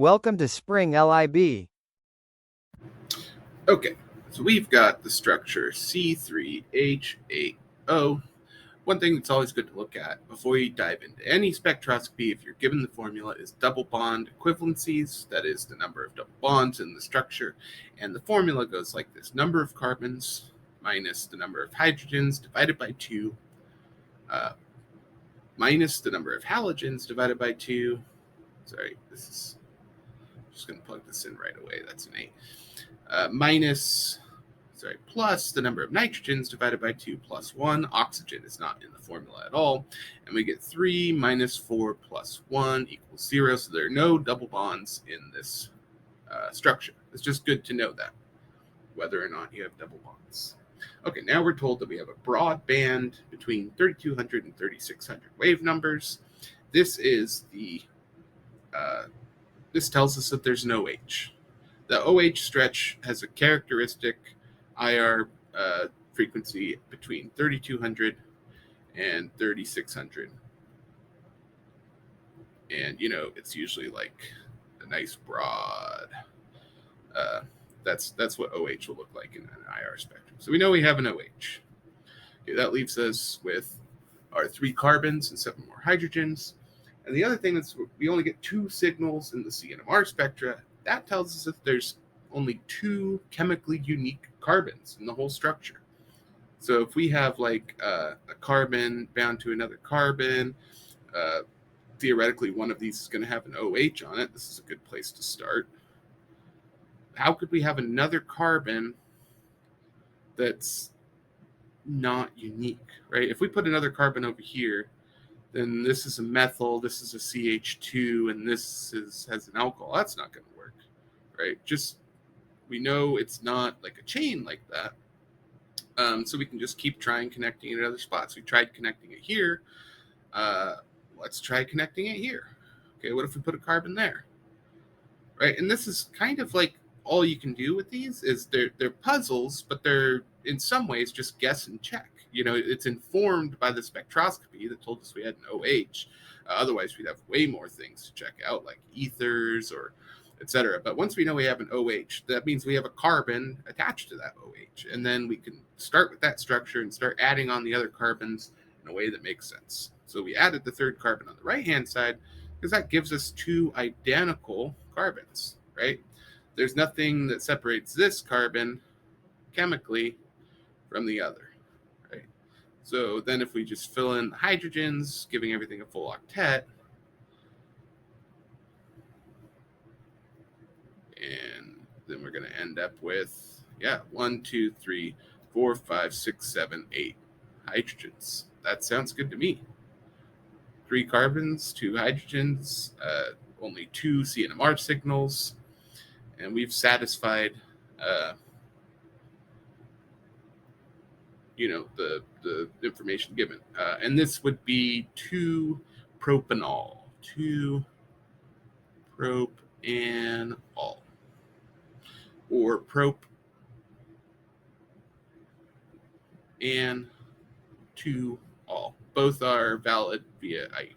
Welcome to Spring LIB. Okay, so we've got the structure C3H8O. One thing that's always good to look at before you dive into any spectroscopy, if you're given the formula, is double bond equivalencies. That is the number of double bonds in the structure. And the formula goes like this: number of carbons minus the number of hydrogens divided by 2, minus the number of halogens divided by 2. Sorry, this is just going to plug this in right away. That's an 8. Plus the number of nitrogens divided by 2 plus 1. Oxygen is not in the formula at all. And we get 3 minus 4 plus 1 equals 0. So there are no double bonds in this structure. It's just good to know that, whether or not you have double bonds. Okay, now we're told that we have a broad band between 3200 and 3600 wave numbers. This is this tells us that there's an OH. The OH stretch has a characteristic IR frequency between 3200 and 3600. And, it's usually like a nice broad. That's what OH will look like in an IR spectrum. So we know we have an OH. Okay, that leaves us with our 3 carbons and 7 more hydrogens. And the other thing is we only get 2 signals in the CNMR spectra. That tells us that there's only 2 chemically unique carbons in the whole structure. So if we have like a carbon bound to another carbon, theoretically one of these is going to have an OH on it. This is a good place to start. How could we have another carbon that's not unique, right? If we put another carbon over here, then this is a methyl, this is a CH2, and this has an alcohol. That's not going to work, right? We know it's not like a chain like that. So we can just keep trying connecting it at other spots. We tried connecting it here. Let's try connecting it here. Okay, what if we put a carbon there? Right, and this is kind of like all you can do with these is they're puzzles, but they're in some ways just guess and check. It's informed by the spectroscopy that told us we had an OH. Otherwise, we'd have way more things to check out, like ethers or etc. But once we know we have an OH, that means we have a carbon attached to that OH. And then we can start with that structure and start adding on the other carbons in a way that makes sense. So we added the 3rd carbon on the right-hand side because that gives us 2 identical carbons, right? There's nothing that separates this carbon chemically from the other, right? So then if we just fill in the hydrogens, giving everything a full octet, and then we're going to end up with 1, 2, 3, 4, 5, 6, 7, 8 hydrogens. That sounds good to me. 3 carbons, 2 hydrogens, only 2 CNMR signals, and we've satisfied the information given. And this would be 2-propanol, 2-propanol, or prop and 2-all. Both are valid via IUPAC.